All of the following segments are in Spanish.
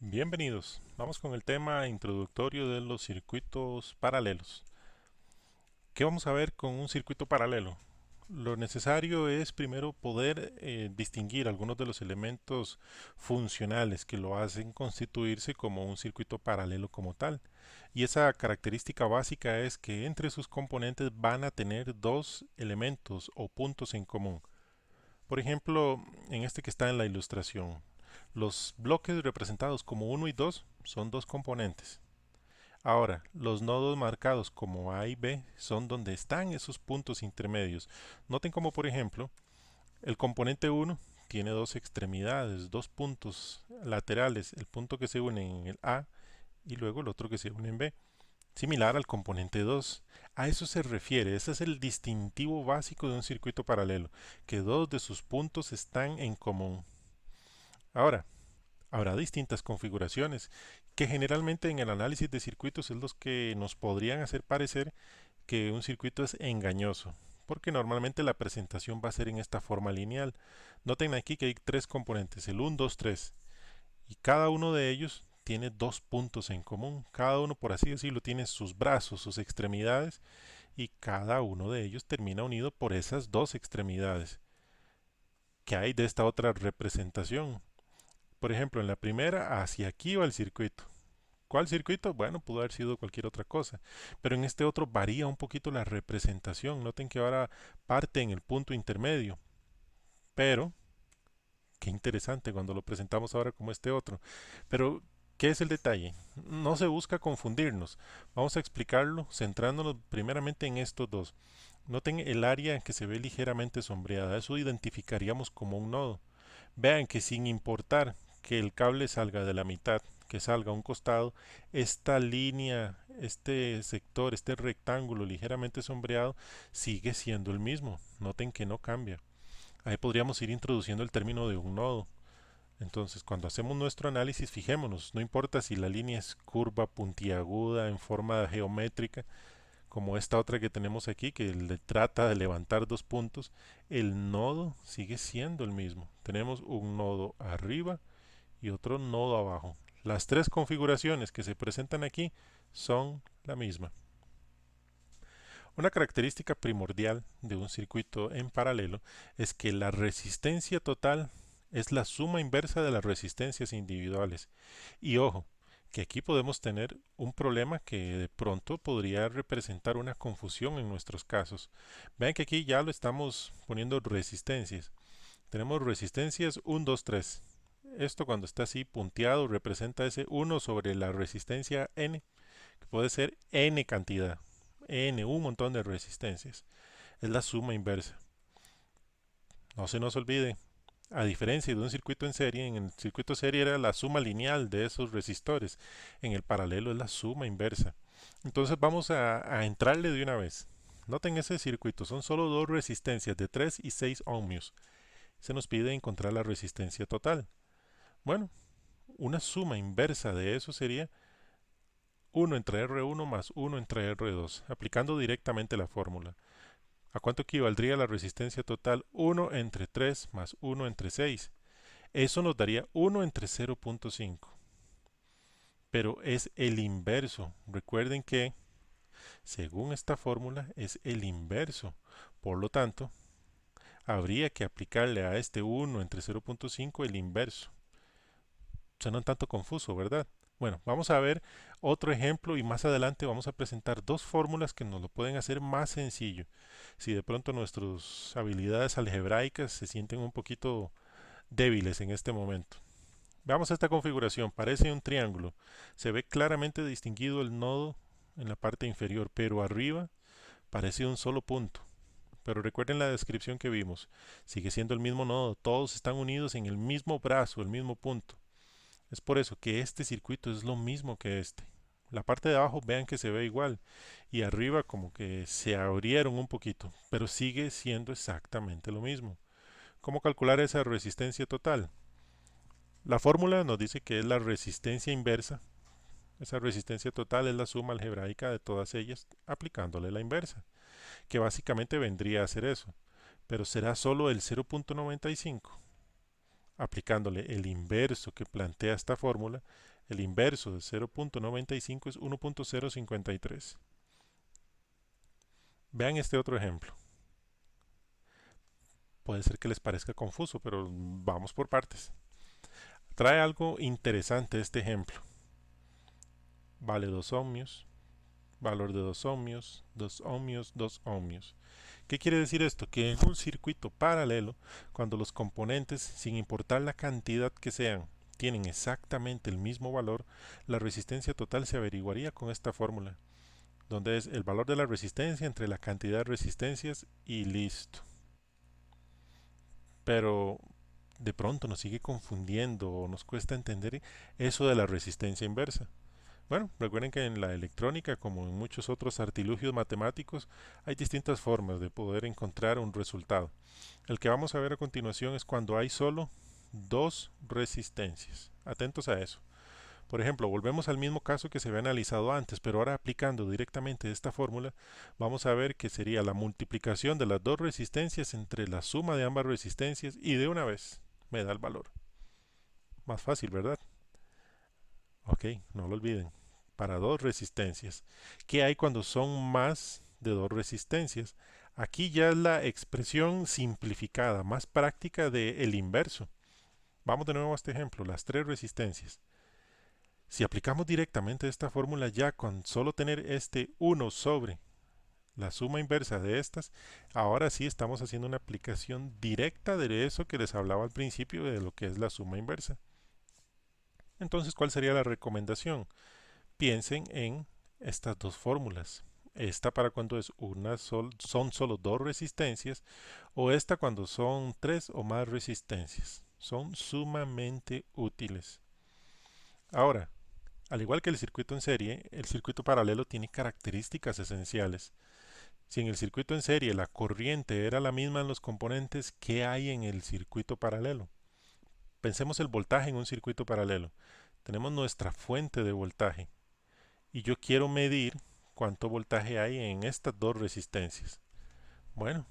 Bienvenidos. Vamos con el tema introductorio de los circuitos paralelos. ¿Qué vamos a ver con un circuito paralelo? Lo necesario es primero poder distinguir algunos de los elementos funcionales que lo hacen constituirse como un circuito paralelo como tal. Y esa característica básica es que entre sus componentes van a tener dos elementos o puntos en común. Por ejemplo, en este que está en la ilustración, los bloques representados como uno y 2 son dos componentes. Ahora, los nodos marcados como A y B son donde están esos puntos intermedios. Noten como, por ejemplo, el componente uno tiene dos extremidades, dos puntos laterales, el punto que se une en el A y luego el otro que se une en B, similar al componente 2. A eso se refiere, ese es el distintivo básico de un circuito paralelo, que dos de sus puntos están en común. Ahora, habrá distintas configuraciones que generalmente en el análisis de circuitos es los que nos podrían hacer parecer que un circuito es engañoso, porque normalmente la presentación va a ser en esta forma lineal. Noten aquí que hay tres componentes, el 1, 2, 3, y cada uno de ellos tiene dos puntos en común. Cada uno, por así decirlo, tiene sus brazos, sus extremidades, y cada uno de ellos termina unido por esas dos extremidades. ¿Qué hay de esta otra representación? Por ejemplo, en la primera, hacia aquí va el circuito. ¿Cuál circuito? Bueno, pudo haber sido cualquier otra cosa. Pero en este otro varía un poquito la representación. Noten que ahora parte en el punto intermedio. Pero, qué interesante cuando lo presentamos ahora como este otro. Pero, ¿qué es el detalle? No se busca confundirnos. Vamos a explicarlo centrándonos primeramente en estos dos. Noten el área que se ve ligeramente sombreada. Eso identificaríamos como un nodo. Vean que sin importar que el cable salga de la mitad, que salga a un costado, esta línea, este sector, este rectángulo ligeramente sombreado sigue siendo el mismo. Noten que no cambia. Ahí podríamos ir introduciendo el término de un nodo. Entonces, cuando hacemos nuestro análisis, fijémonos, no importa si la línea es curva, puntiaguda, en forma geométrica, como esta otra que tenemos aquí, que le trata de levantar dos puntos, el nodo sigue siendo el mismo. Tenemos un nodo arriba y otro nodo abajo. Las tres configuraciones que se presentan aquí son la misma. Una característica primordial de un circuito en paralelo es que la resistencia total es la suma inversa de las resistencias individuales. Y ojo, que aquí podemos tener un problema que de pronto podría representar una confusión en nuestros casos. Vean que aquí ya lo estamos poniendo resistencias. Tenemos resistencias 1, 2, 3. Esto cuando está así punteado representa ese 1 sobre la resistencia n, que puede ser n cantidad, n, un montón de resistencias. Es la suma inversa. No se nos olvide, a diferencia de un circuito en serie, en el circuito serie era la suma lineal de esos resistores, en el paralelo es la suma inversa. Entonces vamos a entrarle de una vez. Noten ese circuito, son solo dos resistencias de 3 y 6 ohmios. Se nos pide encontrar la resistencia total. Bueno, una suma inversa de eso sería 1 entre R1 más 1 entre R2, aplicando directamente la fórmula. ¿A cuánto equivaldría la resistencia total? 1 entre 3 más 1 entre 6. Eso nos daría 1 entre 0.5. Pero es el inverso. Recuerden que, según esta fórmula, es el inverso. Por lo tanto, habría que aplicarle a este 1 entre 0.5 el inverso. Suena un tanto confuso, ¿verdad? Bueno, vamos a ver otro ejemplo y más adelante vamos a presentar dos fórmulas que nos lo pueden hacer más sencillo. Si de pronto nuestras habilidades algebraicas se sienten un poquito débiles en este momento. Veamos esta configuración, parece un triángulo. Se ve claramente distinguido el nodo en la parte inferior, pero arriba parece un solo punto. Pero recuerden la descripción que vimos. Sigue siendo el mismo nodo, todos están unidos en el mismo brazo, el mismo punto. Es por eso que este circuito es lo mismo que este. La parte de abajo vean que se ve igual y arriba como que se abrieron un poquito, pero sigue siendo exactamente lo mismo. ¿Cómo calcular esa resistencia total? La fórmula nos dice que es la resistencia inversa. Esa resistencia total es la suma algebraica de todas ellas aplicándole la inversa, que básicamente vendría a ser eso, pero será solo el 0.95. Aplicándole el inverso que plantea esta fórmula, El inverso de 0.95 es 1.053. Vean este otro ejemplo. Puede ser que les parezca confuso, pero vamos por partes. Trae algo interesante este ejemplo. Vale 2 ohmios, valor de 2 ohmios, 2 ohmios, 2 ohmios. ¿Qué quiere decir esto? Que en un circuito paralelo, cuando los componentes, sin importar la cantidad que sean, tienen exactamente el mismo valor, la resistencia total se averiguaría con esta fórmula, donde es el valor de la resistencia entre la cantidad de resistencias y listo. Pero de pronto nos sigue confundiendo o nos cuesta entender eso de la resistencia inversa. Bueno, recuerden que en la electrónica, como en muchos otros artilugios matemáticos, hay distintas formas de poder encontrar un resultado. El que vamos a ver a continuación es cuando hay solo dos resistencias. Atentos a eso. Por ejemplo, volvemos al mismo caso que se había analizado antes, pero ahora aplicando directamente esta fórmula, vamos a ver que sería la multiplicación de las dos resistencias entre la suma de ambas resistencias y de una vez me da el valor. Más fácil, ¿verdad? Ok, no lo olviden. Para dos resistencias. ¿Qué hay cuando son más de dos resistencias? Aquí ya es la expresión simplificada, más práctica del inverso. Vamos de nuevo a este ejemplo, las tres resistencias. Si aplicamos directamente esta fórmula ya con solo tener este 1 sobre la suma inversa de estas, ahora sí estamos haciendo una aplicación directa de eso que les hablaba al principio de lo que es la suma inversa. Entonces, ¿cuál sería la recomendación? Piensen en estas dos fórmulas. Esta para cuando es son solo dos resistencias o esta cuando son tres o más resistencias. Son sumamente útiles. Ahora, al igual que el circuito en serie, el circuito paralelo tiene características esenciales. Si en el circuito en serie la corriente era la misma en los componentes, ¿qué hay en el circuito paralelo? Pensemos el voltaje en un circuito paralelo. Tenemos nuestra fuente de voltaje y yo quiero medir cuánto voltaje hay en estas dos resistencias. Bueno,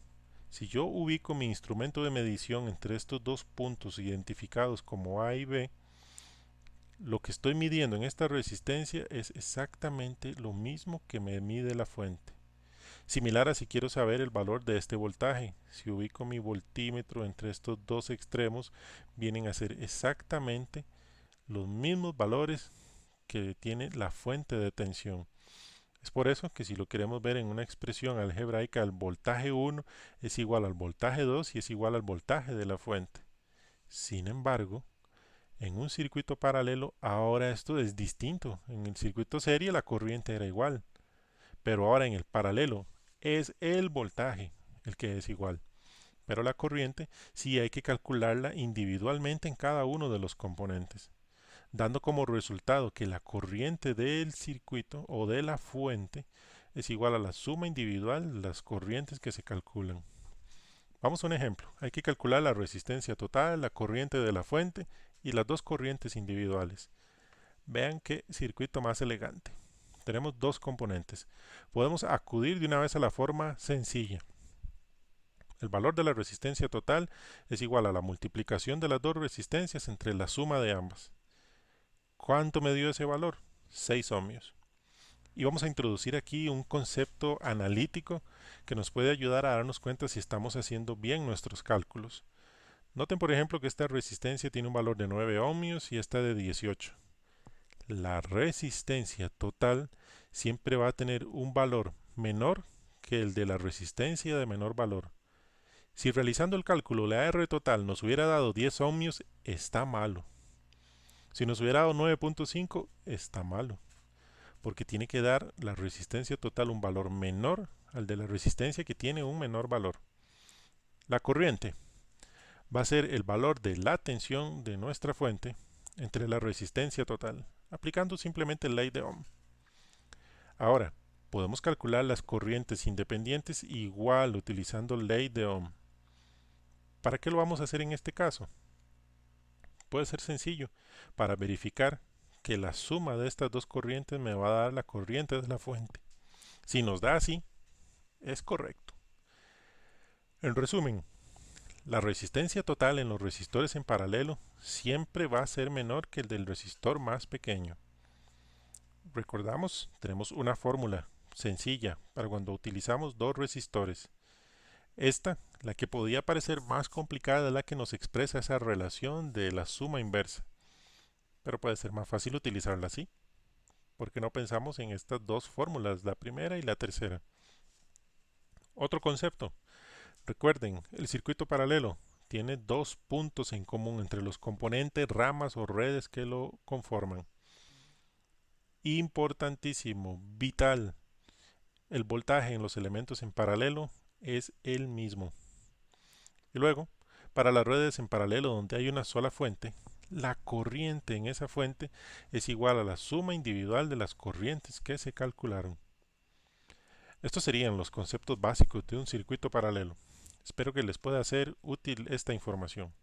si yo ubico mi instrumento de medición entre estos dos puntos identificados como A y B, lo que estoy midiendo en esta resistencia es exactamente lo mismo que me mide la fuente. Similar a si quiero saber el valor de este voltaje. Si ubico mi voltímetro entre estos dos extremos, vienen a ser exactamente los mismos valores que tiene la fuente de tensión. Es por eso que si lo queremos ver en una expresión algebraica, el voltaje 1 es igual al voltaje 2 y es igual al voltaje de la fuente. Sin embargo, en un circuito paralelo ahora esto es distinto. En el circuito serie la corriente era igual, pero ahora en el paralelo es el voltaje el que es igual. Pero la corriente sí hay que calcularla individualmente en cada uno de los componentes, dando como resultado que la corriente del circuito o de la fuente es igual a la suma individual de las corrientes que se calculan. Vamos a un ejemplo. Hay que calcular la resistencia total, la corriente de la fuente y las dos corrientes individuales. Vean qué circuito más elegante. Tenemos dos componentes. Podemos acudir de una vez a la forma sencilla. El valor de la resistencia total es igual a la multiplicación de las dos resistencias entre la suma de ambas. ¿Cuánto me dio ese valor? 6 ohmios. Y vamos a introducir aquí un concepto analítico que nos puede ayudar a darnos cuenta si estamos haciendo bien nuestros cálculos. Noten por ejemplo que esta resistencia tiene un valor de 9 ohmios y esta de 18. La resistencia total siempre va a tener un valor menor que el de la resistencia de menor valor. Si realizando el cálculo la R total nos hubiera dado 10 ohmios, está malo. Si nos hubiera dado 9.5, está malo, porque tiene que dar la resistencia total un valor menor al de la resistencia que tiene un menor valor. La corriente va a ser el valor de la tensión de nuestra fuente entre la resistencia total, aplicando simplemente la ley de Ohm. Ahora, podemos calcular las corrientes independientes igual utilizando ley de Ohm. ¿Para qué lo vamos a hacer en este caso? Puede ser sencillo, para verificar que la suma de estas dos corrientes me va a dar la corriente de la fuente. Si nos da así, es correcto. En resumen, La resistencia total en los resistores en paralelo siempre va a ser menor que el del resistor más pequeño. Recordamos, tenemos una fórmula sencilla para cuando utilizamos dos resistores. Esta, la que podía parecer más complicada, es la que nos expresa esa relación de la suma inversa. Pero puede ser más fácil utilizarla así, porque no pensamos en estas dos fórmulas, la primera y la tercera. Otro concepto. Recuerden, el circuito paralelo tiene dos puntos en común entre los componentes, ramas o redes que lo conforman. Importantísimo, vital. El voltaje en los elementos en paralelo es el mismo. Y luego, para las redes en paralelo donde hay una sola fuente, la corriente en esa fuente es igual a la suma individual de las corrientes que se calcularon. Estos serían los conceptos básicos de un circuito paralelo. Espero que les pueda ser útil esta información.